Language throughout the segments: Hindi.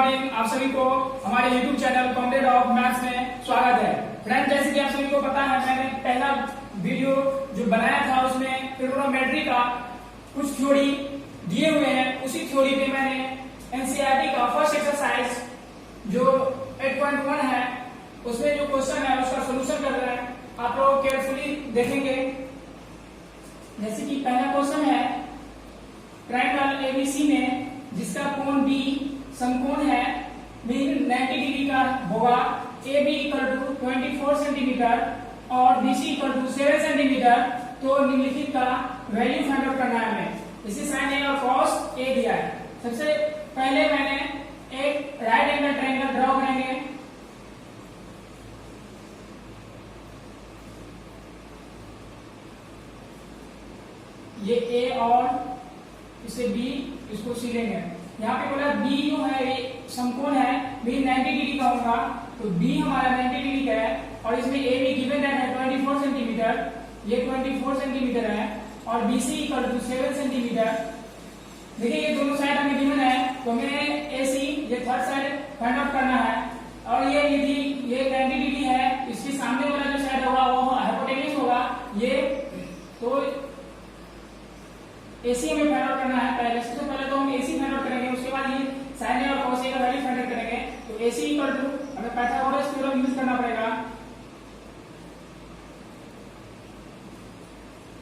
मॉर्निंग, आप सभी को हमारे YouTube channel comrade of maths में स्वागत है। फ्रेंड्स, जैसे कि आप सभी को पता है, मैंने पहला वीडियो जो बनाया था उसमें ट्रिग्नोमेट्री का कुछ थ्योरी दिए हुए हैं। उसी थ्योरी पे मैंने एनसीईआरटी का फर्स्ट एक्सरसाइज जो 8.1 है उसमें जो क्वेश्चन है उसका सोल्यूशन कर रहे हैं। आप लोग केयरफुली देखेंगे। जैसे कि पहला क्वेश्चन है, ट्रायंगल एबीसी में जिसका कोण बी समकोण है, मीन 90 डिग्री का होगा। A B equal to 24 centimetre और B C equal to 7 centimetre. तो निम्नलिखित का वैल्यू फाइंड आउट करना है हमें। इसी साइन ए और कॉस ए दिया है। सबसे पहले मैंने एक राइट एंगल ट्रायंगल ड्रॉ करेंगे। ये ए और इसे बी, इसको सी लेंगे। यहाँ पे बोला बी जो है ये समकोण है, बी 90 डिग्री का होगा। तो बी हमारा 90 डिग्री का है और इसमें ए बी गिवन है 24 सेंटीमीटर, ये 24 सेंटीमीटर है और B C equal to 7 centimetre. देखिए ये दोनों साइड हमें गिवन है, तो हमें ए सी ये थर्ड साइड फाइंड आउट करना है। और ये यदि ये 90 डिग्री है, इसके सामने वाला जो साइड होगा वो हाइपोटेन्यूज होगा ये। तो एसी हमें फाइंड आउट करना है। पहले सबसे पहले तो हम एसी फाइंड आउट करेंगे, उसके बाद ये साइन ए और कॉस ए का वैल्यू फाइंड आउट करेंगे। तो एसी इक्वल टू हमें पाइथागोरस थ्योरम यूज करना पड़ेगा।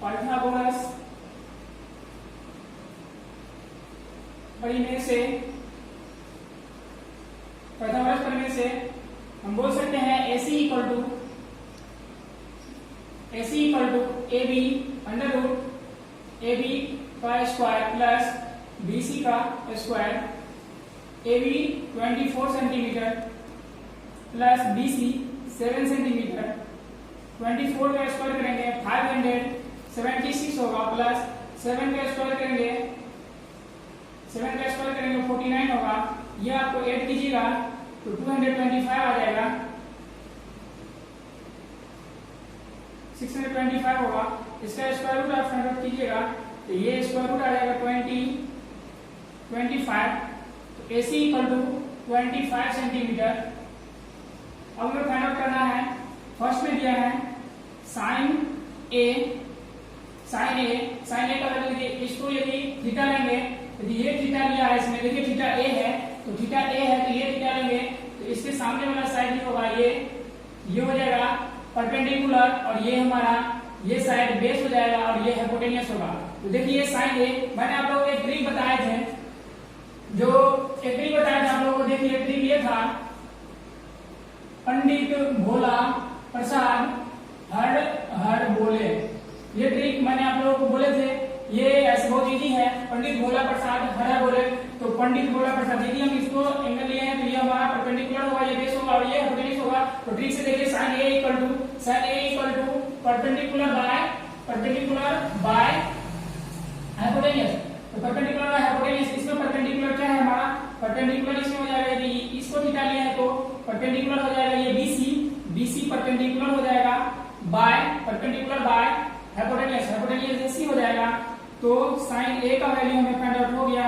पाइथागोरस परिमेय से हम बोल सकते हैं AC equal to A B under root A B का स्क्वायर प्लस बीसी का square. A B 24 centimetre plus BC 7 centimetre. 24 का स्क्वायर करेंगे 576 होगा, प्लस 7 का स्क्वायर करेंगे 49 होगा। ये आपको ऐड कीजिएगा तो 225 आ जाएगा, 625 होगा। इसका स्क्वायर रूट आप फाइंड आउट कीजिएगा तो ये स्क्वायर रूट आ जाएगा 25। तो AC इक्वल टू 25 सेंटीमीटर। अब हमें फाइंड आउट करना है, फर्स्ट में दिया है साइन ए का वैल्यू देखिए, इसको यदि थीटा लेंगे, यदि ये थीटा लिया है इसमें, देखिए थीटा ए है तो थीटा ए है तो ये थीटा लेंगे तो इसके सामने वाला साइड ही होगा ये हो जाएगा परपेंडिकुलर और ये हमारा ये साइड बेस हो जाएगा और ये हाइपोटेन्यूज होगा। तो देखिए साइन ए, मैंने आप लोगों को एक ट्रिक बताए थे, आप लोगों को। देखिए ट्रिक ये था, पंडित भोला प्रसाद हर बोले। ये ट्रिक मैंने आप लोगों को बोले थे, ये ऐसे बहुत इजी है। पंडित भोला प्रसाद हर बोले, तो पंडित भोला प्रसाद यदि हम इसको एंगल लिए हैं तो ये हमारा परपेंडिकुलर होगा, ये बेस होगा और ये हाइपोटेन्यूज होगा। तो ट्रिक से देखिए sine A equal to perpendicular by hypotenuse. तो परपेंडिकुलर बाय हाइपोटेन्यूज, इसमें परपेंडिकुलर क्या है हमारा, परपेंडिकुलर इसमें हो जाएगा। यदि इसको थीटा लिया है तो परपेंडिकुलर हो जाएगा ये बीसी परपेंडिकुलर हो जाएगा बाय हाइपोटेन्यूज AC हो जाएगा। तो साइन ए का वैल्यू हमें फाइंड आउट हो गया।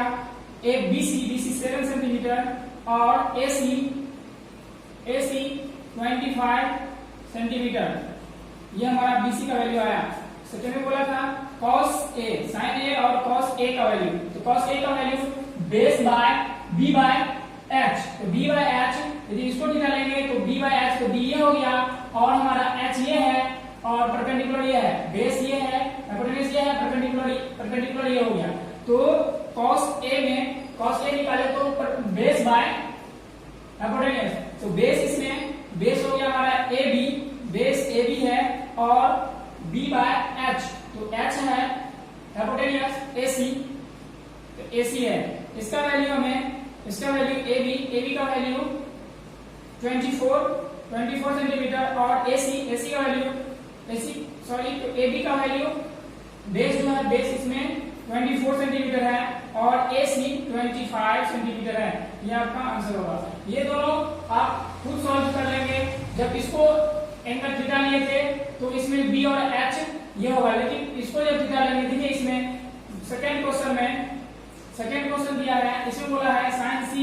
ए बीसी 7 सेंटीमीटर और AC 25 सेंटीमीटर। ये हमारा BC का वैल्यू आया। सेकंड में बोला था cos A, sin A और cos A का वैल्यू। तो cos A का value base by B bye H। तो B बाय H यदि इसको थीटा लेंगे तो B बाय H, तो B ये हो गया और हमारा H ये है और परपेंडिकुलर ये है, बेस ये है, हाइपोटेन्यूज ये है, परपेंडिकुलर ये हो गया। तो cos A निकाले तो बेस बाय हाइपोटेन्यूज। तो बेस इसमें बेस हो गया हमारा बेस AB है और B बाय H, तो H है हाइपोटेन्यूज AC, तो AC है। इसका वैल्यू AB का वैल्यू 24 सेंटीमीटर और AC का वैल्यू तो AB का वैल्यू बेस जो है, बेस इसमें 24 सेंटीमीटर है और AC 25 सेंटीमीटर है। ये आपका आंसर होगा। ये दोनों आप खुद सॉल्व कर लेंगे। जब इसको एंगल थीटा लिए थे तो इसमें B और H ये होगा, लेकिन इसको जब थीटा लेंगे, देखिए इसमें सेकंड क्वेश्चन दिया है, इसमें बोला है साइन C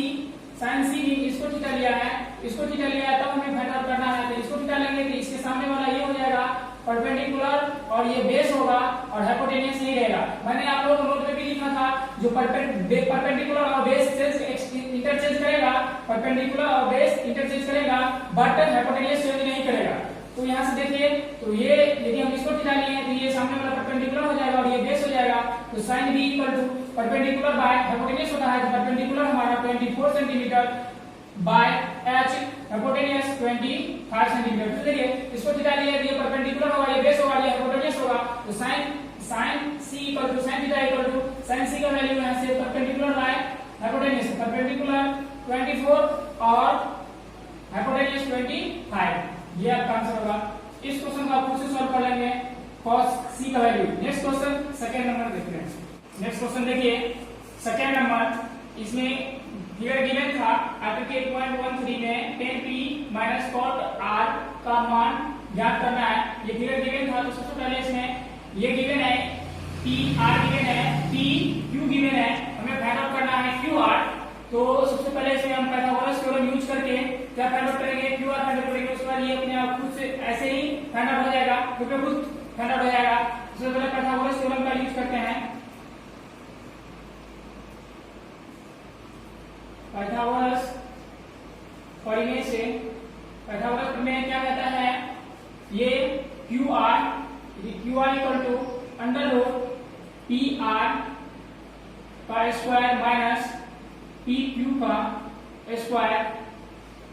साइन सी इसको थीटा लिया है, इसको थीटा लिया है, तब हमें फाइंड आउट करना है। तो इसको थीटा लेंगे तो इसके सामने वाला ये हो जाएगा परपेंडिकुलर और ये बेस होगा और हाइपोटेन्यूस यही रहेगा। मैंने आप लोगों को नोट में भी लिखा था जो परपेंडिकुलर और बेस इंटरचेंज करेगा, परपेंडिकुलर और बेस इंटरचेंज करेगा बट हाइपोटेन्यूस चेंज नहीं करेगा। तो यहाँ से देखिए, तो ये यदि हम इसको थीटा लिए तो ये सामने वाला परपेंडिकुलर हो जाएगा और ये बेस हो जाएगा। तो sin b equal to perpendicular by hypotenuse होता है, तो परपेंडिकुलर हमारा 24 centimetre by h hypotenuse 25 centimetre. तो देखिए इसको थीटा लिए तो ये परपेंडिकुलर होगा, ये बेस होगा, ये हाइपोटेन्यूस होगा। तो sin c equal to sin theta equal to sin c का वैल्यू यहां से परपेंडिकुलर बाय हाइपोटेन्यूस, परपेंडिकुलर 24 और हाइपोटेन्यूस 25, ये आपका आंसर होगा। इस क्वेश्चन को आप खुद से सॉल्व कर लेंगे cos c का value. Next question second number देखते हैं। नेक्स्ट क्वेश्चन देखिए सेकंड नंबर, इसमें फिगर गिवन था आकृति 8.13 में tan p minus cot r का मान ज्ञात करना है। ये फिगर गिवन था, तो सबसे पहले इसमें ये गिवन है p r गिवन है, p q गिवन है, हमें फाइंड आउट करना है q r। तो सबसे पहले इसमें हम पाइथागोरस थ्योरम यूज करके क्या फाइंड आउट करेंगे, q r फाइंड आउट करेंगे। उसके बाद ये अपने आप खुद से ऐसे ही फाइंड आउट हो जाएगा, क्योंकि खुद फाइंड आउट हो जाएगा। सबसे पहले पाइथागोरस थ्योरम का यूज करते हैं। पाइथागोरस प्रमेय से, पाइथागोरस प्रमेय क्या कहता है, ये Q R equal to under root P R का स्क्वायर माइनस पी क्यू का स्क्वायर।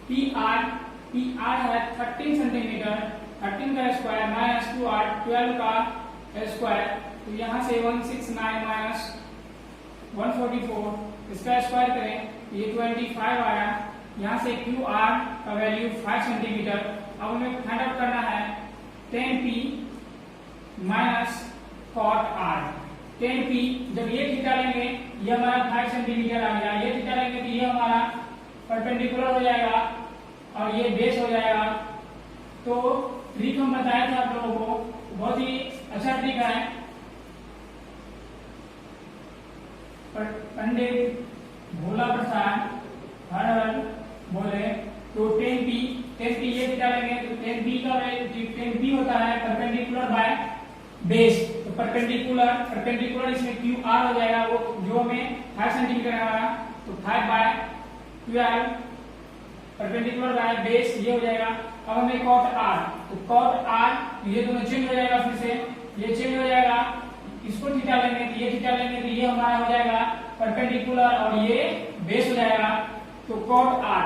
पी आर है 13 सेंटीमीटर, 13 का स्क्वायर माइनस क्यू आर 12 का स्क्वायर। तो यहाँ से 169 माइनस 144 इसका स्क्वायर करें, ये 25 आया। यहाँ से क्यू आर का वैल्यू 5 सेंटीमीटर। अब हमें फाइंड आउट करना है tan p minus cot r। tan p जब ये थीटा लेंगे ये हमारा 5 सेंटीमीटर आ गया, ये थीटा लेंगे तो ये हमारा परपेंडिकुलर हो जाएगा और ये बेस हो जाएगा। तो ट्रिक हम बताए थे आप लोगों को, बहुत ही अच्छा ट्रिक है। पंडित भोला प्रसाद हर हर बोले तो tan p ये थीटा लेंगे तो tan p होता है परपेंडिकुलर बाय बेस। तो परपेंडिकुलर इसमें क्यू आर हो जाएगा, वो जो हमें 5 सेंटीमीटर है हमारा, तो 5 बाय 12 परपेंडिकुलर बाय बेस ये हो जाएगा। अब हमें cot r, तो cot r ये दोनों चेंज हो जाएगा, फिर से ये चेंज हो जाएगा। इसको थीटा लेंगे तो ये थीटा लेंगे तो ये हमारा हो जाएगा परपेंडिकुलर और ये बेस हो जाएगा। तो cot r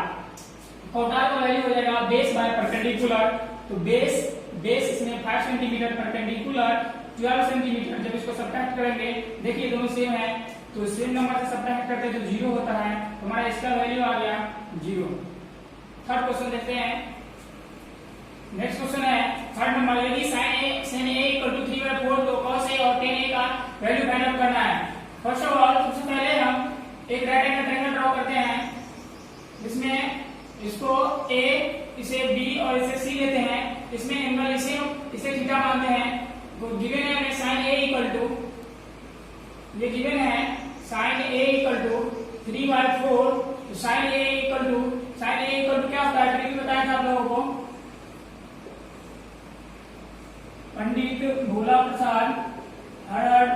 का वैल्यू हो जाएगा बेस बाय परपेंडिकुलर। तो बेस इसमें 5 सेंटीमीटर, परपेंडिकुलर 12 सेंटीमीटर। जब इसको सब्ट्रैक्ट करेंगे, देखिए दोनों सेम है, तो सेम नंबर से सब्ट्रैक्ट करते हैं तो 0 होता है, तो हमारा इसका वैल्यू आ गया 0। थर्ड क्वेश्चन देखते हैं। नेक्स्ट क्वेश्चन है थर्ड नंबर, यदि sin a इक्वल टू 3/4 तो cos a और tan a का वैल्यू फाइंड आउट करना है। फर्स्ट ऑफ ऑल सबसे पहले हम एक राइट एंगल ट्रायंगल ड्रॉ करते हैं, जिसमें इसको a, इसे b और इसे c लेते हैं। इसमें एंगल इसे थीटा मानते हैं। तो गिवन है हमें sin a इक्वल टू, ये गिवन है sin a इक्वल टू 3/4। तो sin a इक्वल टू क्या होता है, ट्रिक बताया था आप लोगों को, पंडित भोला प्रसाद हर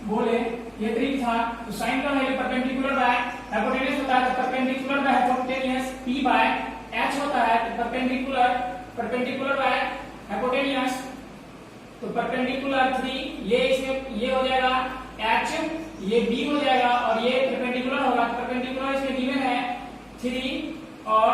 बोले ये ट्रिक था। तो साइन का वैल्यू परपेंडिकुलर बाय हाइपोटेन्यूस होता है, तो perpendicular by hypotenuse p by h होता है। तो परपेंडिकुलर बाय हाइपोटेन्यूस, तो परपेंडिकुलर 3 ये इसमें ये हो जाएगा h, ये b हो जाएगा और ये परपेंडिकुलर होगा। तो परपेंडिकुलर इसमें गिवन है 3 और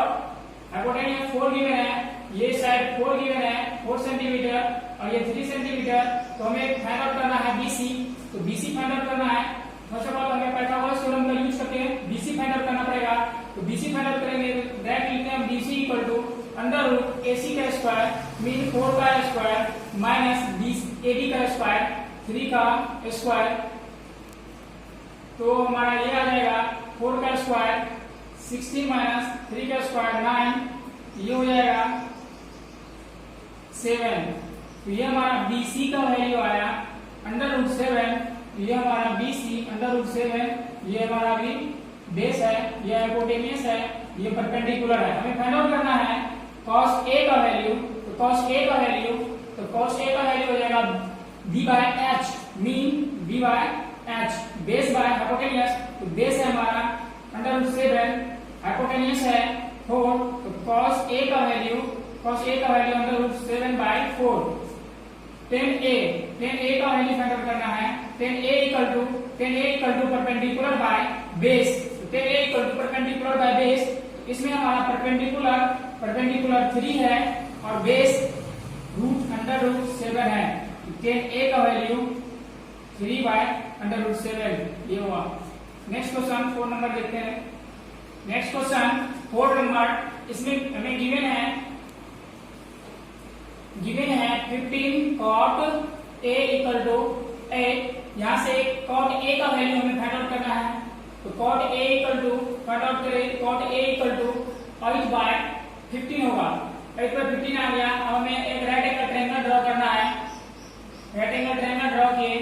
हाइपोटेन्यूस 4 गिवन है, ये साइड 4 गिवन है 4 सेंटीमीटर और ये 3 सेंटीमीटर। तो हमें फाइंड आउट करना है BC। तो BC फाइंड आउट करना है। फर्स्ट ऑफ ऑल हमें पाइथागोरस थ्योरम का यूज करके BC फाइंड आउट करना पड़ेगा। तो BC फाइंड आउट करेंगे तो डायरेक्ट लिखते हैं BC equal to under root AC का स्क्वायर मीन 4 का स्क्वायर माइनस AD का स्क्वायर 3 का स्क्वायर। तो हमारा ये आ जाएगा 4 का स्क्वायर 16 माइनस 3 का स्क्वायर 9, ये हो जाएगा 7। तो ये हमारा BC का वैल्यू आया अंडर रूट 7। ये हमारा BC अंडर रूट 7, ये हमारा भी बेस है, ये हाइपोटेनियस है, ये परपेंडिकुलर है। हमें फाइंड आउट करना है cos A का वैल्यू। तो cos A का वैल्यू हो जाएगा b bye h, mean b bye h, base by hypotenuse. तो बेस है हमारा √7, हाइपोटेनियस है 4, तो cos A का वैल्यू √7 बाय 4। tan A का वैल्यू फाइंड आउट करना है। tan A equal to perpendicular by base. tan A equal to perpendicular by base. इसमें हमारा परपेंडिकुलर 3 है और बेस √7 है। tan A का वैल्यू 3 बाय √7 ये हुआ। नेक्स्ट क्वेश्चन 4 नंबर देखते हैं। नेक्स्ट क्वेश्चन 4 नंबर, इसमें हमें गिवन है 15 cot A इक्वल टू 8। यहाँ से cot A का वैल्यू हमें फाइंड आउट करना है। तो cot A equal to 8 by 15 होगा। 8 बाय 15 आ गया। अब हमें एक राइट एंगल ट्रायंगल ड्रॉ करना है। राइट एंगल ट्रायंगल ड्रॉ किए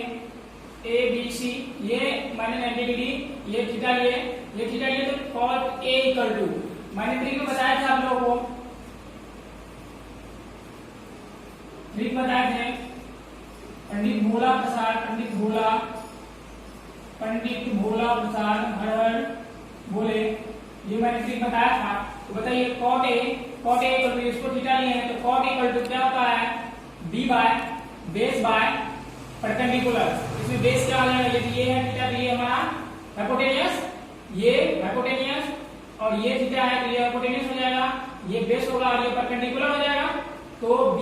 ABC, ये -90 डिग्री, ये थीटा लिए तो cot A इक्वल टू -3 को बताया था आप लोगों को, ट्रिक बताए थे। पंडित भोला प्रसाद हर हर बोले, ये मैंने ट्रिक बताया था। तो बताइए cot A इक्वल टू, इसको थीटा लिए हैं तो cot इक्वल टू क्या होता है b by base by perpendicular. इसमें बेस क्या हो जाएगा, ये है थीटा, ये हमारा हाइपोटेनियस, ये हाइपोटेनियस और ये थीटा है तो ये हाइपोटेनियस हो जाएगा, ये बेस होगा और ये परपेंडिकुलर हो जाएगा। तो b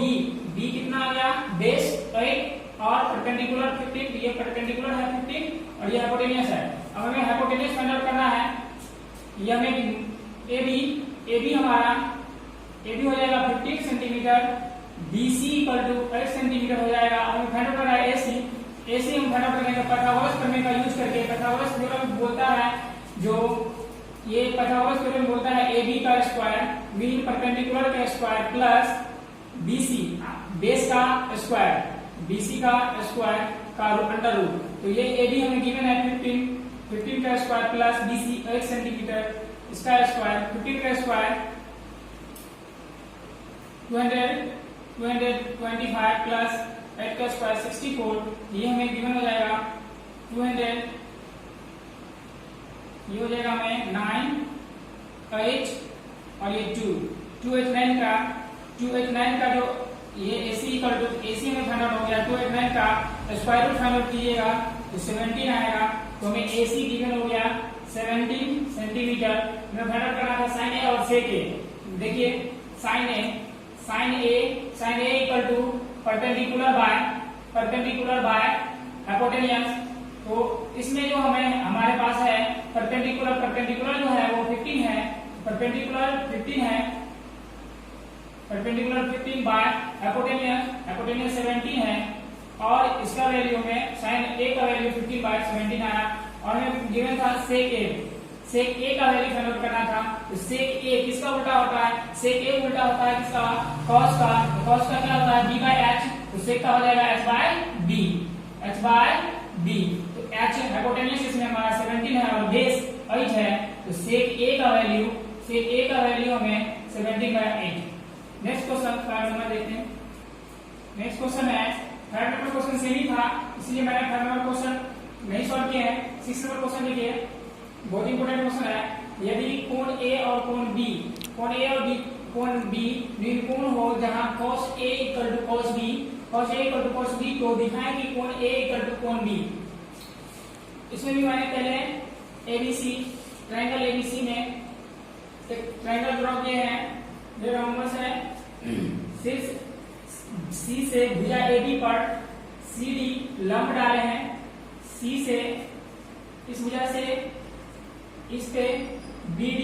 कितना आ गया, बेस 8 और परपेंडिकुलर 15, ये परपेंडिकुलर है 15 और ये हाइपोटेनियस है। अब हमें हाइपोटेनियस फाइंड आउट करना है। ये हमें AB हमारा AB हो जाएगा 15 centimetre, BC equal to 8 centimetre हो जाएगा। हमें फाइंड आउट करना है AC हम फाइंड आउट करेंगे पाइथागोरस प्रमेय का यूज करके। पाइथागोरस थ्योरम बोलता है, जो ये पाइथागोरस थ्योरम बोलता है AB का स्क्वायर मीन परपेंडिकुलर का स्क्वायर प्लस BC बेस का स्क्वायर, BC का स्क्वायर का अंडर रूट। तो ये AB हमें गिवन है 15 का स्क्वायर प्लस BC 8 सेंटीमीटर, इसका स्क्वायर 15 का स्क्वायर 225 प्लस 8 का स्क्वायर 64, ये हमें गिवन हो जाएगा 200, ये हो जाएगा हमें 9 8 और ये 289 का जो ये AC इक्वल टू AC में फाइंड आउट हो गया। 289 का स्क्वायर रूट फाइंड आउट कीजिएगा तो 17 आएगा। तो हमें AC गिवन हो गया 17 सेंटीमीटर। हमें फाइंड आउट करना था sin A और sec A। देखिए sin A equal to perpendicular by hypotenuse. तो इसमें जो हमारे पास है परपेंडिकुलर जो है वो 15 है, परपेंडिकुलर 15 बाय हाइपोटेनियस 17 है और इसका वैल्यू में sin A का वैल्यू 15 बाय 17 आया। और हमें गिवन था sec A का वैल्यू फाइंड आउट करना था। तो sec A किसका उल्टा होता है, sec A उल्टा होता है किसका, cos का। cos का क्या होता है b बाय h, तो sec का हो जाएगा h बाय b। तो h हाइपोटेनियस इसमें हमारा 17 है और बेस 8 है, तो sec A का वैल्यू हमें 17 बाय 8। नेक्स्ट क्वेश्चन 5 नंबर देखते हैं। नेक्स्ट क्वेश्चन है, 5 नंबर क्वेश्चन सेम ही था इसलिए मैंने 5 नंबर क्वेश्चन नहीं सॉल्व किया है। 6 नंबर क्वेश्चन देखिए, बहुत इंपोर्टेंट क्वेश्चन है। यदि कोण A और कोण B निर्कोण हो जहां cos A equal to cos B, तो दिखाएं कि कोण A इक्वल टू कोण B। इसमें भी मैंने पहले ट्रायंगल ABC में एक ट्रायंगल ड्रॉ किए हैं। जो नंबर है C से भुजा AB पर CD लंब डाले हैं, C से इस भुजा से इस पे BD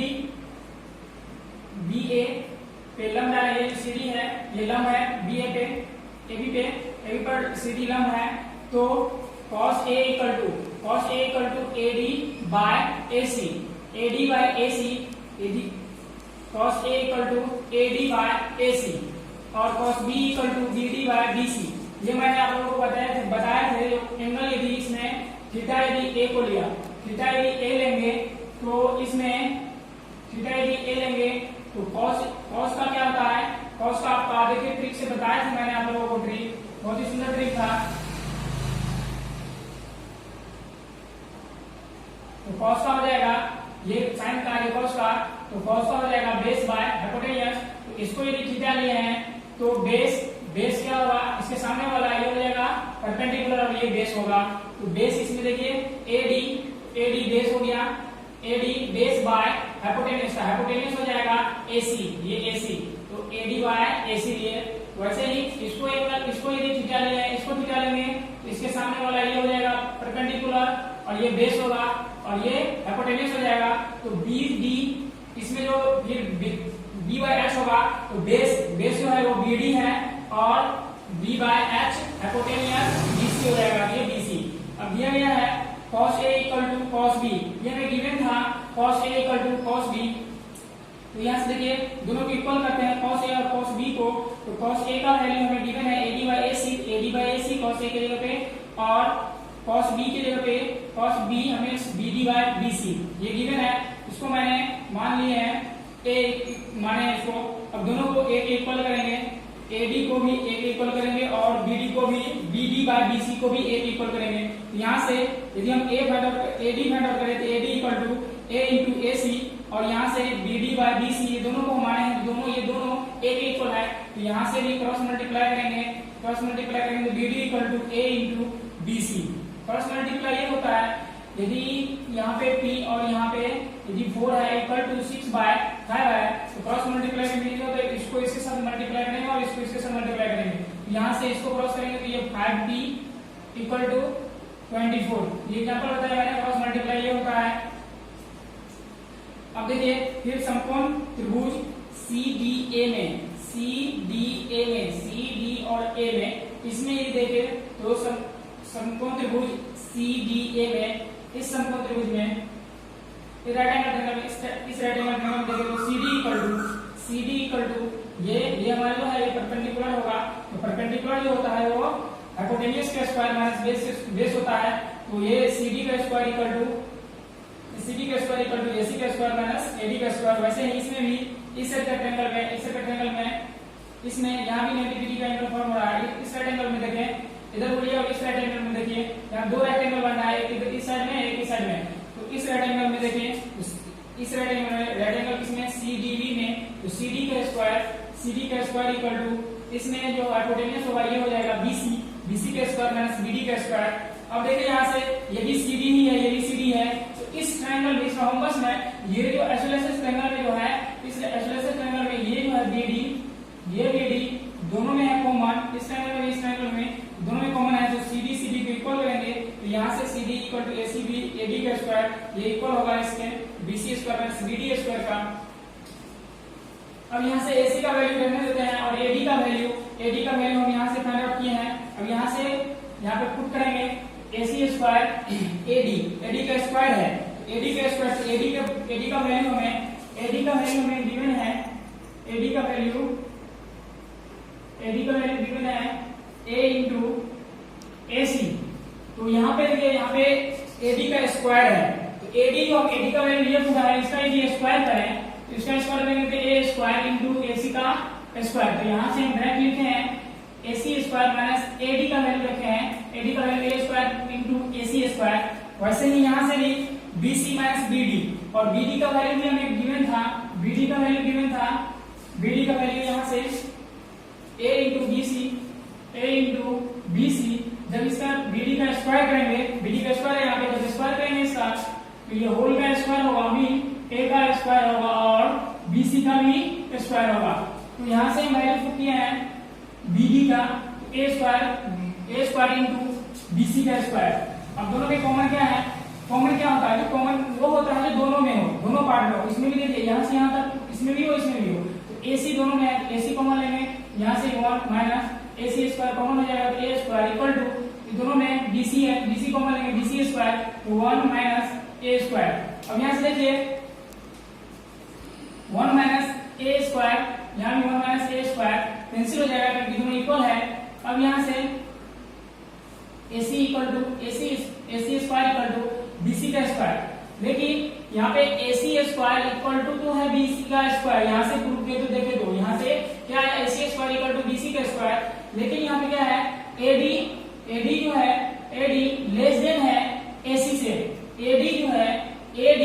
BA पे लंब डाले, ये CD है, ये लंब है BA पे, AB पर CD लंब है। तो cos A equal to AD by AC, cos A equal to AD by AC और cos B equal to BD by BC। ये मैंने आप लोगों को बताया थे जो एंगल यदि इसमें थीटा यदि A को लिया, थीटा यदि A लेंगे तो इसमें थीटा ए लेंगे तो कॉस का क्या होता है, कॉस का आपका देखिए ट्रिक से बताया था मैंने आप लोगों को, ट्रिक बहुत ही सुंदर ट्रिक था। तो कॉस का हो जाएगा ये साइन का, ये कॉस का, तो कॉस का हो जाएगा बेस बाय हाइपोटेन्यूज। तो इसको यदि थीटा लिए हैं तो बेस क्या होगा, इसके सामने वाला ये हो जाएगा परपेंडिकुलर और ये बेस होगा। तो बेस इसमें देखिए एडी बेस हो गया, एडी बेस बाय हाइपोटेन्यूज का, हाइपोटेन्यूज हो जाएगा एसी, ये एसी, तो एडी बाय एसी लिए। वैसे ही इसको यदि थीटा लिए, इसको थीटा लेंगे तो इसके सामने वाला ये हो जाएगा परपेंडिकुलर और ये बेस होगा और ये हाइपोटेन्यूज हो जाएगा। तो बी डी इसमें जो बी बाय एच होगा, तो बेस जो है वो बी डी है और B by H hypotenuse BC हो जाएगा, ये बीसी। अब दिया गया है cos A equal to cos B, ये हमें गिवन था cos A equal to cos B। तो यहाँ से देखिए दोनों को इक्वल करते हैं cos A और cos B को। तो cos A का वैल्यू हमें गिवन है AD by AC cos A के जगह पे, और cos B के जगह पे cos B हमें BD बाय BC ये गिवन है। इसको मैंने मान लिए हैं A माने इसको। अब दोनों को A के इक्वल करेंगे, AD को भी A के इक्वल करेंगे और BD को भी BD बाय BC को भी A के इक्वल करेंगे। तो यहाँ से यदि हम AD फाइंड आउट करें तो AD equal to A into AC, और यहाँ से BD बाय BC ये दोनों को माने हैं, ये दोनों A के इक्वल है। तो यहाँ से भी क्रॉस मल्टीप्लाई करेंगे तो BD equal to A into BC। Cross multiply ये होता है यदि यहाँ पे P और यहाँ पे यदि 4 है इक्वल टू 6 बाय 5 है, तो क्रॉस मल्टीप्लाई में होता है इसको इसके साथ मल्टीप्लाई करेंगे और इसको इसके साथ मल्टीप्लाई करेंगे। यहाँ से इसको क्रॉस करेंगे तो ये 5B इक्वल टू 24। ये एग्जांपल बताया मैंने, क्रॉस मल्टीप्लाई ये होता है। अब देखिए फिर समकोण त्रिभुज CDA में CD और A में, इसमें यदि देखे तो समकोण त्रिभुज CDA में, इस समकोण त्रिभुज में इस राइट एंगल ट्रायंगल में देखें तो CD इक्वल टू ये हमारे जो है ये परपेंडिकुलर होगा। तो परपेंडिकुलर जो होता है वो हाइपोटेन्यूज का स्क्वायर माइनस बेस होता है। तो ये CD का स्क्वायर इक्वल टू AC का स्क्वायर माइनस AD का स्क्वायर। वैसे ही इसमें भी इस रेक्टेंगल में इसमें यहाँ भी नेगेटिविटी का एंगल फॉर्म हो रहा है। इस राइट एंगल में देखें, इधर बोलिए और इस राइट एंगल में देखिए, यहाँ दो राइट एंगल बन रहा है, एक इधर इस साइड में एक इस साइड में। तो इस राइट एंगल में देखिए, इस राइट एंगल किसमें CDB में, तो CD का स्क्वायर इक्वल टू इसमें जो हाइपोटेन्यूज होगा ये हो जाएगा BC का स्क्वायर माइनस BD का स्क्वायर। अब देखिए यहाँ से ये भी CD ही है, ये भी CD है। तो इस ट्रायंगल में, इस रोम्बस में ये जो आइसोसेलेस ट्रायंगल में जो है, इस आइसोसेलेस ट्रायंगल में ये जो है BD दोनों में है कॉमन, इस ट्रायंगल में दोनों में कॉमन है। तो CD को इक्वल करेंगे तो यहाँ से CD इक्वल टू AD का स्क्वायर, ये इक्वल होगा इसके BC square minus BD square का। अब यहाँ से AC का वैल्यू रहने देते हैं और AD का वैल्यू हम यहाँ से फाइंड आउट किए हैं। अब यहाँ पे पुट करेंगे AC स्क्वायर AD का स्क्वायर है, AD का स्क्वायर, AD का वैल्यू हमें गिवन है, AD का वैल्यू गिवन है A इंटू AC। तो यहाँ पे देखिए, यहाँ पे AD का स्क्वायर है, तो AD का वैल्यू ये पूरा है, इसका यदि स्क्वायर करें तो इसका स्क्वायर करेंगे तो A स्क्वायर इंटू AC का स्क्वायर। तो यहाँ से हम डायरेक्ट लिखते हैं AC स्क्वायर माइनस AD का वैल्यू रखे हैं, AD का value A square into AC square. वैसे ही यहाँ से भी BC माइनस BD, और BD का वैल्यू भी हमें गिवन था, BD का वैल्यू यहाँ से A इंटू BC। जब इसका BD का स्क्वायर करेंगे, BD का स्क्वायर है यहाँ पे, जब स्क्वायर करेंगे इसका तो ये होल का स्क्वायर होगा, अभी A का स्क्वायर होगा और BC का भी स्क्वायर होगा। तो यहाँ से हम वैल्यू पुट किए हैं BD का A स्क्वायर इंटू BC का स्क्वायर। अब दोनों में कॉमन क्या है, कॉमन क्या होता है, जो कॉमन वो होता है जो दोनों में हो, दोनों पार्ट में हो। इसमें भी देखिए, यहाँ से यहाँ तक इसमें भी हो, इसमें भी हो। तो AC दोनों में है, AC कॉमन लेंगे, यहाँ से 1 माइनस AC स्क्वायर कॉमन हो जाएगा, तो A स्क्वायर इक्वल टू दोनों में BC है, BC कॉमन लेंगे, BC स्क्वायर, तो 1 माइनस A स्क्वायर। अब यहाँ से देखिए 1 माइनस A स्क्वायर, यहाँ भी 1 माइनस A स्क्वायर कैंसिल हो जाएगा क्योंकि दोनों इक्वल है। अब यहाँ से AC square equal to BC का स्क्वायर, लेकिन यहाँ पे AC स्क्वायर इक्वल टू तो है BC का स्क्वायर, यहाँ से प्रूफ किया तो देखे दो, यहाँ से क्या है AC square equal to BC का स्क्वायर, लेकिन यहाँ पे क्या है AD जो है AD लेस देन है AC से, AD जो है AD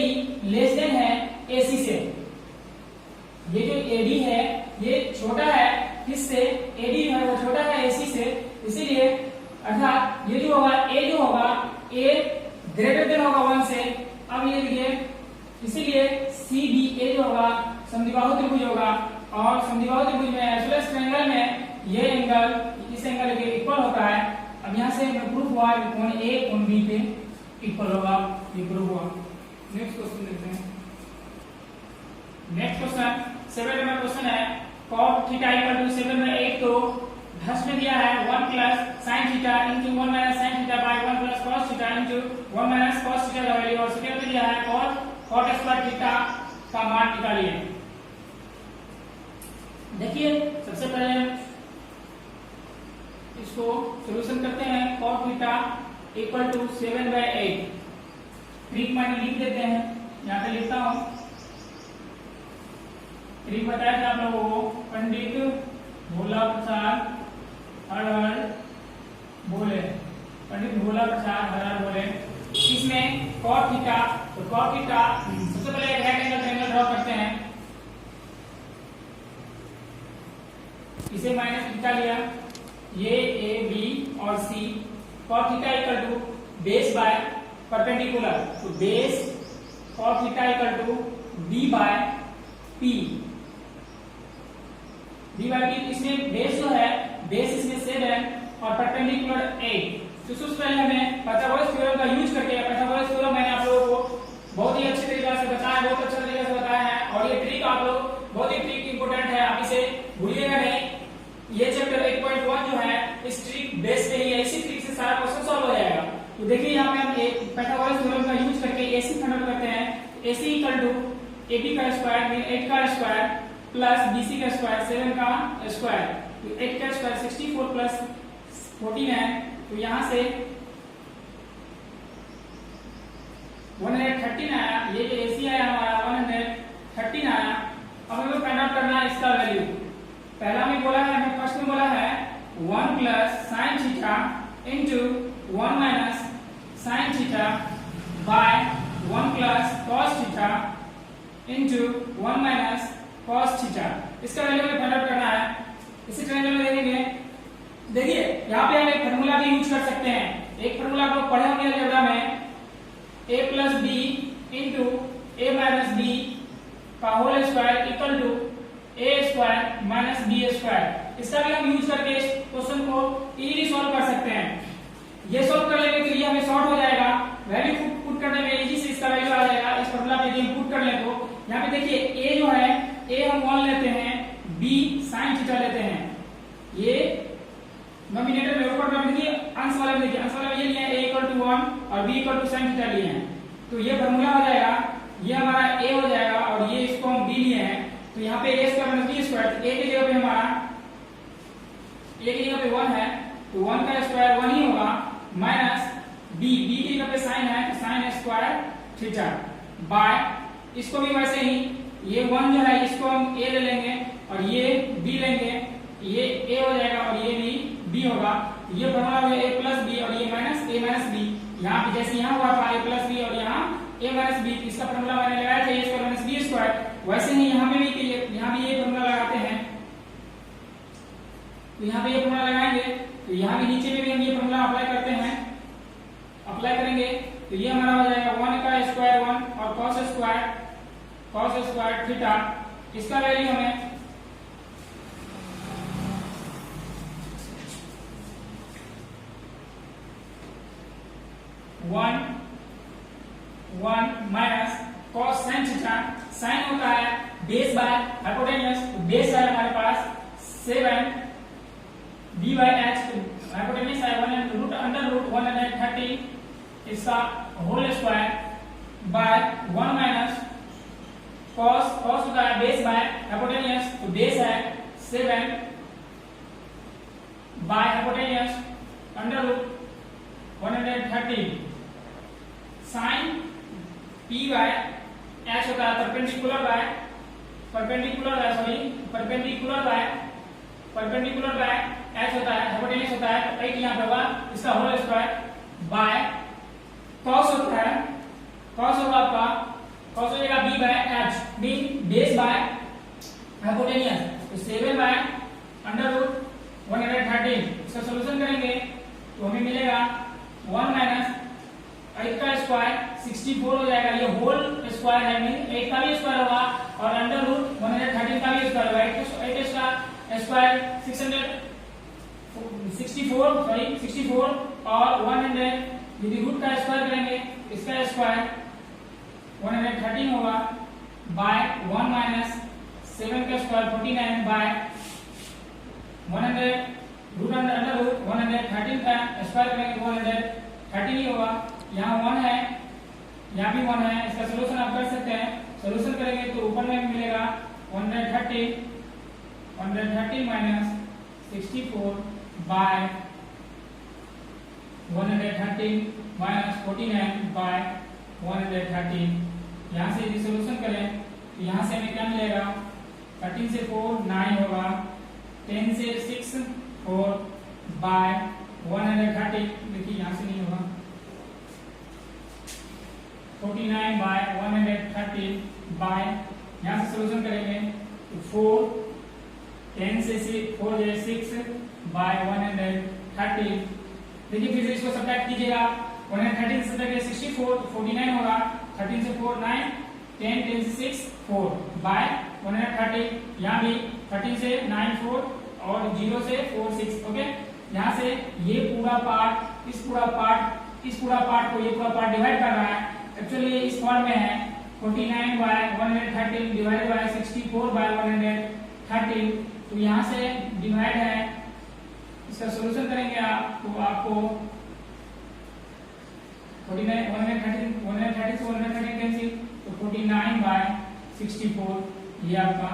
लेस देन है AC से, ये जो AD है ये छोटा है किससे, AD जो है वो छोटा है AC से, इसीलिए अर्थात ये जो होगा A जो होगा A ग्रेटर देन होगा 1 से। अब ये देखिए इसीलिए CBA जो होगा समद्विबाहु त्रिभुज होगा, और समद्विबाहु त्रिभुज में आइसोसेलेस ट्रायंगल में ये एंगल इस एंगल के इक्वल होता है। अब यहाँ से प्रूफ हुआ कि कोण A कोण B पे इक्वल होगा, ये प्रूफ हुआ। नेक्स्ट क्वेश्चन देखते हैं। नेक्स्ट क्वेश्चन 7 नंबर क्वेश्चन है cos थीटा इक्वल टू 7/8, तो धस में दिया है 1 plus sin theta into 1 minus sin theta by 1 plus cos theta into 1 minus cos theta का वैल्यू, और सेकंड में दिया है cot स्क्वायर थीटा का मान निकालिए। देखिए सबसे पहले इसको सॉल्यूशन करते हैं। cos theta equal to 7/8 trick मैंने लिख देते हैं, यहाँ पे लिखता हूं। ट्रिक बताया था आप लोगों को, पंडित भोला प्रसाद हर हर बोले, पंडित भोला प्रसाद हर हर बोले। इसमें cos थीटा, तो cos थीटा सबसे पहले एक राइट एंगल ट्रायंगल ड्रॉ करते हैं, इसे माइनस थीटा लिया, ये A B और C, cos theta equal to base by perpendicular, तो base cos theta equal to B by P, B by P। इसमें बेस जो है बेस इसमें 7 और परपेंडिकुलर 8। तो सबसे पहले हमें पाइथागोरस थ्योरम का यूज करके, पाइथागोरस थ्योरम मैंने आप लोगों को बहुत ही अच्छे तरीके से बताया, बहुत अच्छा तरीके से बताया है, और ये ट्रिक आप लोग बहुत ही ट्रिक इंपोर्टेंट है, आप इसे भूलिएगा नहीं। ये चैप्टर 8.1 जो है इस ट्रिक बेस पे ही है, इसी ट्रिक से सारा क्वेश्चन सॉल्व हो जाएगा। तो देखिए यहाँ पे हम एक पाइथागोरस थ्योरम का यूज करके AC फाइंड आउट करते हैं। AC इक्वल टू AB का स्क्वायर 8 का स्क्वायर प्लस BC का स्क्वायर 7 का स्क्वायर, तो 8 का स्क्वायर 64 प्लस 14 है, तो यहाँ से 113 आया, ये जो AC आया हमारा 113 आया। अब हमें फाइंड आउट करना है इसका वैल्यू। पहला में बोला है, हमें फर्स्ट में बोला है 1 plus sin theta into 1 minus sin theta by 1 plus cos theta into 1 minus cos theta, इसका वैल्यू हमें फाइंड आउट करना है। इसी ट्रायंगल में देखेंगे, देखिए यहाँ पे हम एक फार्मूला भी यूज कर सकते हैं। एक फार्मूला आप लोग पढ़े होंगे अलजेब्रा में, a plus B into a minus B का whole square equal to a square minus B square. इसका भी हम यूज करके इस क्वेश्चन को इजीली सॉल्व कर सकते हैं। ये सॉल्व कर लेंगे तो ये हमें सॉर्ट हो जाएगा, वैल्यू पुट करने में इजी से इसका वैल्यू आ जाएगा। इस फार्मूला पे यदि हम पुट कर ले तो यहाँ पे देखिए a जो है a हम 1 लेते हैं, b sin थीटा लेते हैं, ये नोमिनेटर में ऊपर में देखिए, अंश वाले में देखिए, अंश वाले में ये लिए a इक्वल टू 1 और b equal to sin theta लिए हैं, तो ये फार्मूला हो जाएगा, ये हमारा a हो जाएगा और ये इसको हम b लिए हैं, तो यहाँ पे a square minus b square, a की जगह पे हमारा a की जगह पे 1 है, तो 1 का स्क्वायर 1 ही होगा, माइनस b की जगह पे sin है, तो sin स्क्वायर थीटा बाय, इसको भी वैसे ही ये 1 जो है इसको हम a ले लेंगे और ये b लेंगे, ये a हो जाएगा और ये भी b होगा। ये फार्मूला हो गया a प्लस b और ये माइनस b। यहाँ पे जैसे यहाँ हुआ था a प्लस b और यहाँ a माइनस b, इसका फार्मूला मैंने लगाया था a square minus b square, वैसे ही यहाँ पे भी यहाँ भी ये फार्मूला लगाते हैं, तो यहाँ पे ये फार्मूला लगाएंगे, तो यहाँ भी नीचे में भी हम ये फार्मूला अप्लाई करते हैं, अप्लाई करेंगे तो ये हमारा हो जाएगा 1 का स्क्वायर 1 और cos स्क्वायर थीटा, इसका वैल्यू हमें 1 minus cos sin theta, sin होता है बेस बाय हाइपोटेन्यूज, तो बेस है हमारे पास 7 b बाय h, हाइपोटेन्यूज है 1 रूट अंडर रूट 130 इसका whole square by 1 minus cos होता है बेस बाय हाइपोटेन्यूज, तो बेस है 7 by hypotenuse under root 130 sin P by H होता है परपेंडिकुलर बाय H होता है, हाइपोटेन्यूज होता है, तो 8 यहाँ पे होगा, इसका होल स्क्वायर बाय cos होता है, cos होगा आपका, cos हो जाएगा B bye H, B base by hypotenuse, तो 7 बाय अंडर रूट 113। इसका सॉल्यूशन करेंगे तो हमें मिलेगा 1 माइनस 8 का स्क्वायर 64 हो जाएगा, ये होल स्क्वायर है, मीन 8 का भी स्क्वायर होगा और अंडर रूट 113 का भी स्क्वायर होगा। 8 का स्क्वायर 64 और 100 यदि रूट का स्क्वायर करेंगे इसका स्क्वायर 113 होगा बाय 1 माइनस 7 का square 49 by 100 root under root 113 का स्क्वायर करेंगे 113 ही होगा। यहाँ 1 है, यहाँ भी 1 है, इसका सॉल्यूशन आप कर सकते हैं। सॉल्यूशन करेंगे तो ऊपर में मिलेगा 113 माइनस 64 बाय 113 माइनस 49 बाय 113। यहाँ से यदि सॉल्यूशन करें तो यहाँ से हमें क्या मिलेगा, 13 से 4 9 होगा, 10 से 6 4 बाय 113, देखिए यहाँ से नहीं होगा, 49 बाय 113 बाय, यहाँ से सॉल्यूशन करेंगे तो 4 10 से 4 6 बाय 113। देखिए फिर से इसको सब्ट्रैक्ट कीजिएगा, 113 से सब्ट्रैक्ट 64 तो 49 होगा, 13 से 4 9, 10 से 6 4 बाय 113। यहाँ भी 13 से 9 4 और 0 से 4 6। ओके, यहाँ से ये पूरा पार्ट इस पूरा पार्ट को ये पूरा पार्ट डिवाइड कर रहा है, एक्चुअली ये इस फॉर्म में है 49 बाय 113 डिवाइडेड बाय 64 बाय 113, तो यहाँ से डिवाइड है, इसका सॉल्यूशन करेंगे आप तो आपको 49 113 से 113 कैंसिल, तो 49 बाय 64 ये आपका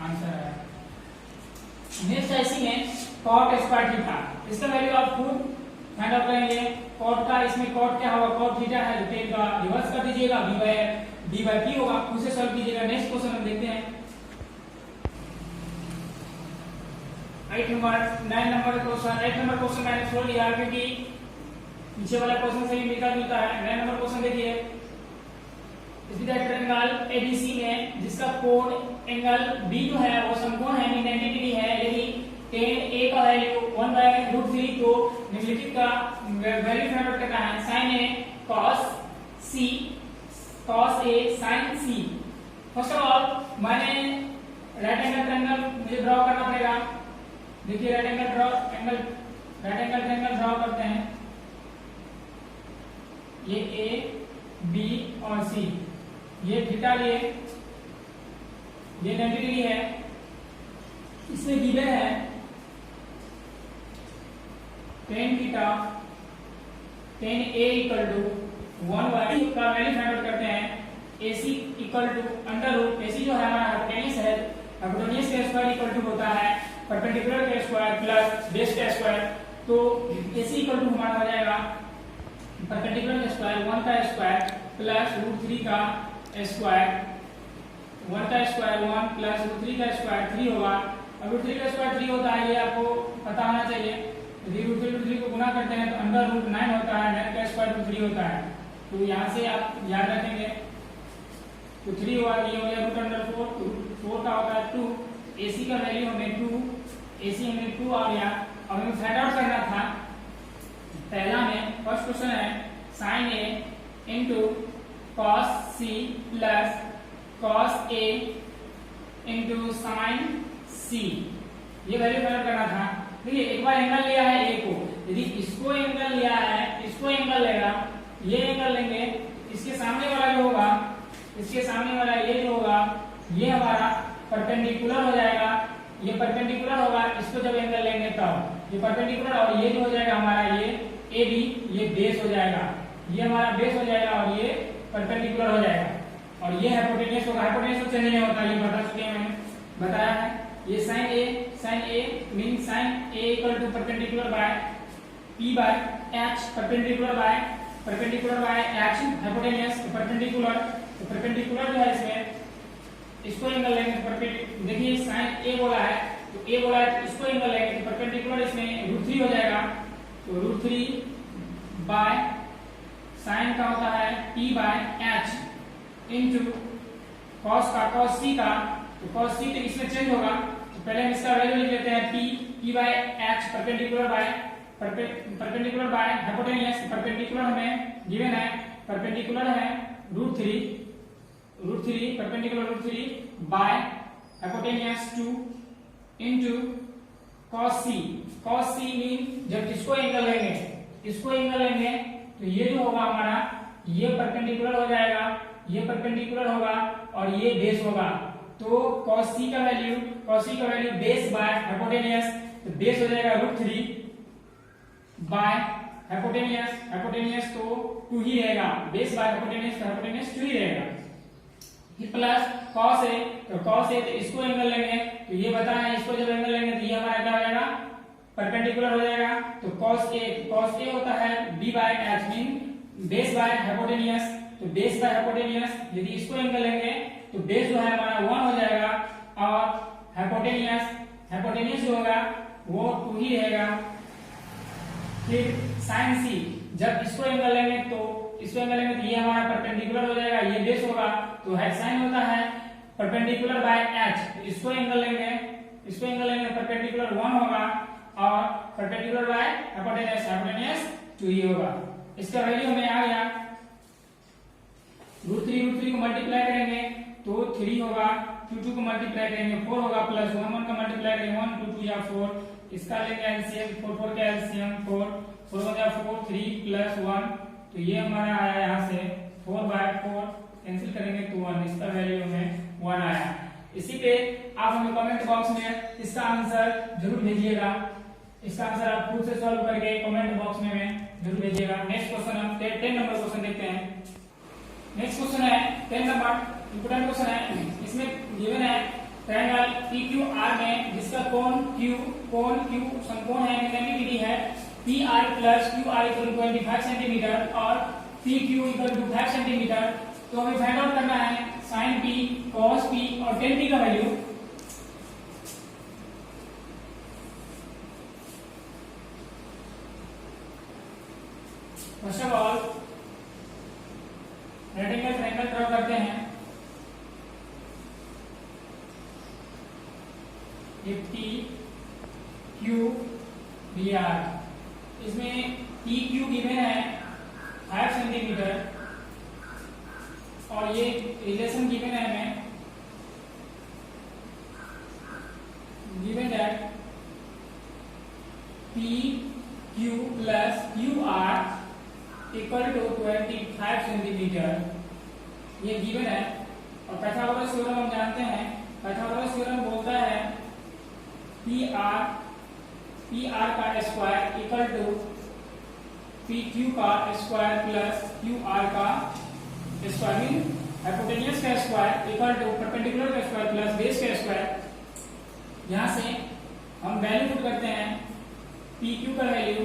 आंसर है। नेक्स्ट ऐसी है cot स्क्वायर थीटा, इसका वैल्यू आप खुद फाइंड आउट करेंगे। cot का इसमें cot क्या होगा, cot थीटा है, तो इनका रिवर्स कर दीजिएगा, b बाय p होगा, उसे सॉल्व कीजिएगा। नेक्स्ट क्वेश्चन हम देखते हैं 8 नंबर क्वेश्चन मैंने छोड़ लिया क्योंकि पीछे वाला क्वेश्चन से ही मिलता जुलता है। 9 नंबर क्वेश्चन देखिए, ट्रायंगल एबीसी में जिसका कोण एंगल बी जो है वो समकोण है, 90 डिग्री है, यदि tan a का वैल्यू 1/√3 तो निम्नलिखित का वैल्यू फाइंड आउट करना है। sin a cos a sin c। First of all मैंने राइट एंगल ट्रायंगल मुझे ड्रॉ करना पड़ेगा। देखिए राइट एंगल ट्रायंगल ड्रॉ करते हैं, ये a b और c, ये थीटा लिए, ये 90 डिग्री है, इसमें गिवन है tan theta tan a equal to 1/, का वैल्यू फाइंड आउट करते हैं। ac equal to under root, ac जो है हमारा हाइपोटेन्यूज है, हाइपोटेन्यूज का स्क्वायर इक्वल टू होता है परपेंडिकुलर का स्क्वायर प्लस बेस का स्क्वायर, तो ac इक्वल टू हमारा हो जाएगा परपेंडिकुलर का स्क्वायर 1 का स्क्वायर प्लस √3 का स्क्वायर, 1 का स्क्वायर 1 प्लस √3 का स्क्वायर 3 होगा। अब √3 का स्क्वायर 3 होता है, ये आपको पता होना चाहिए। यदि √3 को गुना करते हैं तो अंडर रूट 9 होता है, 9 का स्क्वायर तो 3 होता है, तो यहाँ से आप याद रखेंगे तो 3 हुआ, ये हो गया √4, 4 का होता है 2, AC का वैल्यू हमें 2 आ गया। अब हमें फाइंड आउट करना था, पहला में फर्स्ट क्वेश्चन है sin a into cos c plus cos a into sin c, ये वैल्यू फाइंड आउट करना था। देखिए एक बार एंगल लिया है a को, यदि इसको एंगल लिया है, इसको एंगल लेगा, ये एंगल लेंगे, इसके सामने वाला जो होगा, इसके सामने वाला ये जो होगा, ये हमारा परपेंडिकुलर हो जाएगा, ये परपेंडिकुलर होगा, इसको जब एंगल लेंगे तब ये परपेंडिकुलर, और ये जो हो जाएगा हमारा ये AB, ये बेस हो जाएगा, ये हमारा बेस हो जाएगा और ये परपेंडिकुलर हो जाएगा, और ये हाइपोटेन्यूज होगा। हाइपोटेन्यूज चेंज नहीं होता, ये बता चुके हैं, मैंने बताया है। ये sin a mean sin a equal to perpendicular by p by h, perpendicular by perpendicular by H hypotenuse perpendicular, तो परपेंडिकुलर जो है इसमें इसको एंगल लेंगे परपेंडिकुलर, देखिए साइन ए बोला है तो ए बोला है इसको एंगल लेंगे तो परपेंडिकुलर इसमें √3 हो जाएगा, तो √3 बाय साइन का होता है p by h into cos का cos c का, तो cos c तो इसमें चेंज होगा, तो पहले हम इसका वैल्यू लिख लेते हैं p by h perpendicular by hypotenuse, perpendicular हमें गिवन है, परपेंडिकुलर है √3 perpendicular √3 by hypotenuse 2 into cos c mean जब इसको एंगल लेंगे तो ये जो होगा हमारा ये परपेंडिकुलर हो जाएगा, ये परपेंडिकुलर होगा और ये बेस होगा, तो cos c का वैल्यू बेस बाय हाइपोटेनियस, तो बेस हो जाएगा √3 बाय हाइपोटेनियस तो 2 ही रहेगा, बेस बाय हाइपोटेनियस 2 ही रहेगा, फिर प्लस cos a, तो cos a तो इसको एंगल लेंगे तो ये बता है इसको जब एंगल लेंगे तो ये हमारा क्या हो जाएगा परपेंडिकुलर हो जाएगा, तो cos a होता है b bye h mean base by hypotenuse, तो बेस बाय हाइपोटेनियस यदि इसको एंगल लेंगे तो बेस जो है हमारा 1 हो जाएगा और हाइपोटेनियस जो होगा वो 2 ही रहेगा, फिर sin c जब इसको एंगल लेंगे तो ये हमारा परपेंडिकुलर हो जाएगा, ये बेस होगा, तो है sin होता है परपेंडिकुलर बाय h, इसको एंगल लेंगे परपेंडिकुलर 1 होगा और परपेंडिकुलर बाय हाइपोटेनियस 2 ही होगा। इसका वैल्यू हमें आ गया, √3 को मल्टीप्लाई करेंगे तो 3 होगा, 2 को मल्टीप्लाई करेंगे 4 होगा, प्लस 1 का मल्टीप्लाई करेंगे 1 2 2 या 4, इसका लेंगे एलसीएम 4 का एलसीएम 4 4 3 प्लस 1, तो ये हमारा आया यहाँ से 4 बाय 4 कैंसिल करेंगे तो 1, इसका वैल्यू हमें 1 आया। इसी पे आप हमें कमेंट बॉक्स में इसका आंसर जरूर भेजिएगा, इसका आंसर आप खुद से सॉल्व करके कमेंट बॉक्स में जरूर भेजिएगा। नेक्स्ट क्वेश्चन हम 10 नंबर क्वेश्चन देखते हैं। नेक्स्ट क्वेश्चन है 10 नंबर इंपोर्टेंट क्वेश्चन है, इसमें गिवन है ट्रायंगल PQR में जिसका कोण Q समकोण है 90 डिग्री है, PR plus QR equal 25 centimetre और PQ इक्वल 5 सेंटीमीटर, तो हमें फाइंड आउट करना है sin P cos P और tan P का value. First of all rectangle triangle draw करते हैं, PQBR, इसमें PQ गिवन है 5 सेंटीमीटर और ये रिलेशन गिवन है हमें, given that PQ plus QR equal to 25 centimetre, ये गिवन है। और पाइथागोरस थ्योरम हम जानते हैं, पाइथागोरस थ्योरम बोलता है PR का स्क्वायर इक्वल टू PQ का स्क्वायर प्लस QR का स्क्वायर मीन हाइपोटेनियस का स्क्वायर इक्वल टू परपेंडिकुलर का स्क्वायर प्लस बेस का स्क्वायर। यहाँ से हम वैल्यू पुट करते हैं, PQ का वैल्यू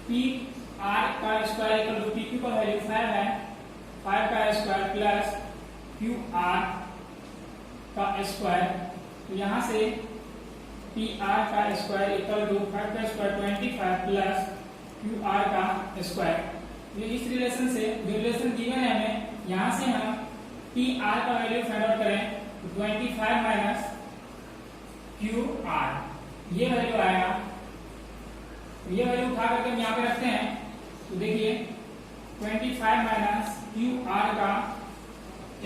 PR का स्क्वायर इक्वल टू PQ का वैल्यू 5 है, 5 का स्क्वायर प्लस QR का स्क्वायर, तो यहाँ से PR का स्क्वायर इक्वल टू 5 का स्क्वायर 25 प्लस QR का स्क्वायर। ये इस रिलेशन से जो रिलेशन गिवन है हमें, यहाँ से हम PR का वैल्यू फाइंड आउट करें तो 25 माइनस QR, ये वैल्यू आएगा, ये वैल्यू उठा करके हम यहाँ पे रखते हैं, तो देखिए 25 माइनस QR का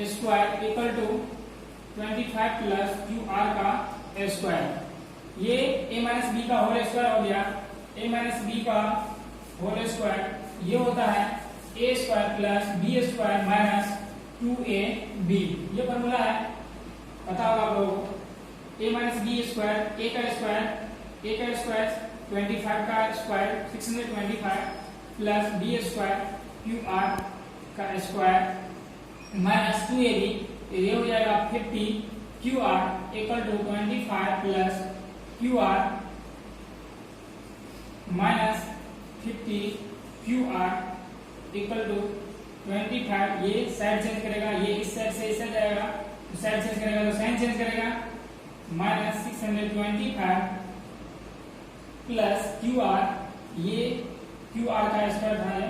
square equal to 25 plus QR का स्क्वायर, ये a माइनस बी का होल स्क्वायर हो गया, a माइनस बी का होल स्क्वायर ये होता है a square plus b square minus 2ab, ये फॉर्मूला है, पता होगा आप लोगों को। a minus B square, a का स्क्वायर 25 का square 625 plus b square QR का स्क्वायर माइनस 2ab, ये हो जाएगा 50 QR equal to 25 plus QR minus 50 QR equal to 25, ये साइड चेंज करेगा, ये इस साइड से इस साइड जाएगा, तो साइड चेंज करेगा तो साइन चेंज करेगा, माइनस 625 प्लस QR, ये QR का स्क्वायर है,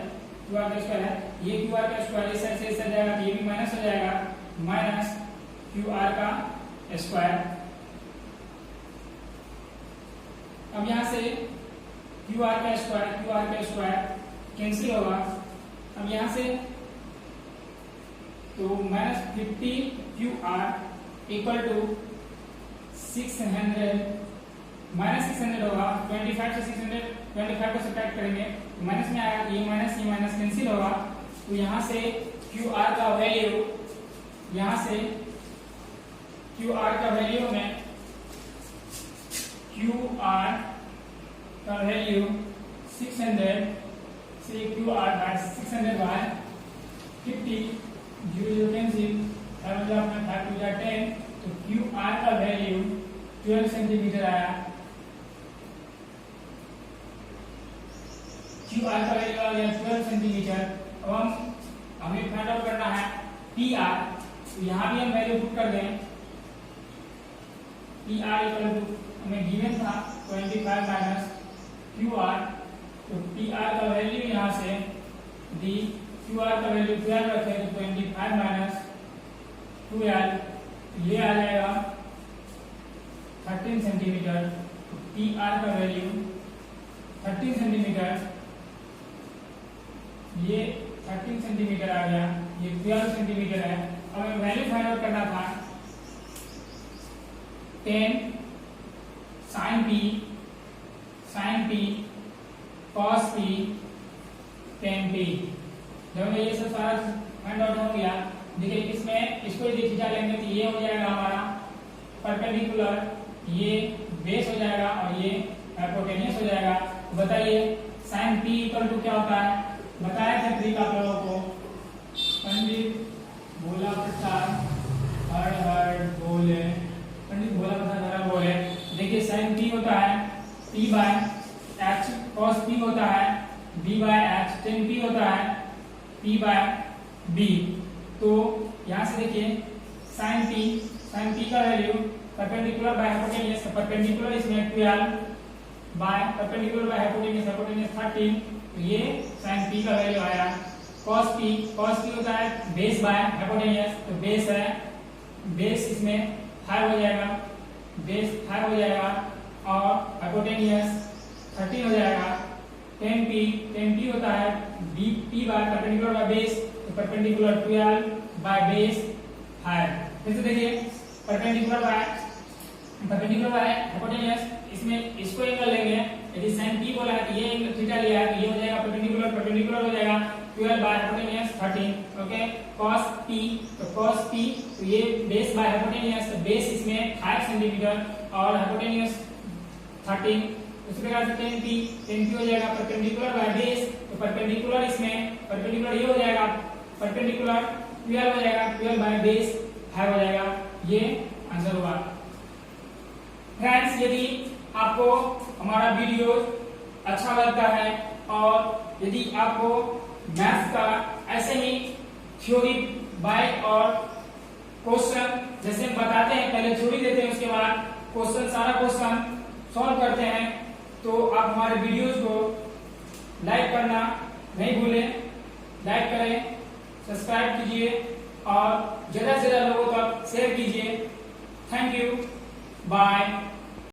QR का स्क्वायर है, ये QR का स्क्वायर इस साइड से इस साइड जाएगा, ये भी माइनस हो जाएगा, माइनस QR का स्क्वायर। अब यहां से QR का स्क्वायर कैंसिल होगा। अब यहां से तो minus 50 QR equal to 600, minus 600 होगा, 25 से 625 को सब्ट्रैक्ट करेंगे माइनस में आएगा, ये माइनस कैंसिल होगा। तो यहां से QR का वैल्यू, यहां से QR का वैल्यू में QR का वैल्यू 600 से QR बाय 600 बाय 50, 0 कैंसिल, 5 2 10, तो QR का वैल्यू 12 सेंटीमीटर आया। QR का वैल्यू आ गया 12 सेंटीमीटर। अब हमें फाइंड आउट करना है PR, तो यहाँ भी हम वैल्यू पुट कर दें। PR इक्वल टू हमें गिवन था 25 माइनस QR, तो PR का वैल्यू यहाँ से दी, QR का वैल्यू 12 रखे तो 25 माइनस 12, ये आ जाएगा 13 सेंटीमीटर। PR का वैल्यू 13 सेंटीमीटर, ये 13 सेंटीमीटर आ गया, ये 12 सेंटीमीटर है। अब हमें वैल्यू फाइंड आउट करना था 10 sin p cos p tan p। जब हमें ये सब सारा फाइंड आउट हो गया, देखिए इसमें इसको यदि थीटा लेंगे तो ये हो जाएगा हमारा परपेंडिकुलर, ये बेस हो जाएगा और ये हाइपोटेन्यूस हो जाएगा। तो बताइए sin p इक्वल टू क्या होता है, बताया था ट्रिक आप लोगों को, पंडित भोला प्रसाद हर बोले, पंडित भोला प्रसाद हर बोले। देखिए sin p होता है p by h, cos p होता है b bye h, tan p होता है p बाय b। तो यहाँ से देखिए sin p का value perpendicular by hypotenuse, perpendicular इसमें 12 बाय परपेंडिकुलर बाय हाइपोटेन्यूस 13, तो ये sin p का वैल्यू आया। cos p होता है बेस बाय हाइपोटेन्यूस, तो बेस है, बेस इसमें 5 हो जाएगा, बेस 5 हो जाएगा और हाइपोटेन्यूस 13 हो जाएगा। tan p होता है p bye perpendicular by base, तो परपेंडिकुलर 12 बाय बेस 5। फिर से देखिए परपेंडिकुलर बाय हाइपोटेन्यूस, इसमें इसको एंगल लेंगे, यदि sin p बोला है तो ये एंगल थीटा लिया है तो ये हो जाएगा परपेंडिकुलर हो जाएगा 12 by hypotenuse 13। Okay, cos p तो ये बेस बाय हाइपोटेन्यूस, तो बेस इसमें 5 सेंटीमीटर और हाइपोटेन्यूस 13। उसी प्रकार से tan p हो जाएगा परपेंडिकुलर बाय बेस, तो परपेंडिकुलर इसमें परपेंडिकुलर ये हो जाएगा परपेंडिकुलर 12 हो जाएगा, 12 बाय बेस 5 हो जाएगा। ये आंसर हुआ। फ्रेंड्स, यदि आपको हमारा वीडियो अच्छा लगता है और यदि आपको मैथ्स का ऐसे ही थ्योरी बाय और क्वेश्चन जैसे हम बताते हैं, पहले थ्योरी देते हैं उसके बाद क्वेश्चन, सारा क्वेश्चन सॉल्व करते हैं, तो आप हमारे वीडियोस को लाइक करना नहीं भूलें, लाइक करें, सब्सक्राइब कीजिए और ज्यादा से ज्यादा लोगों तक शेयर कीजिए। Thank you, bye.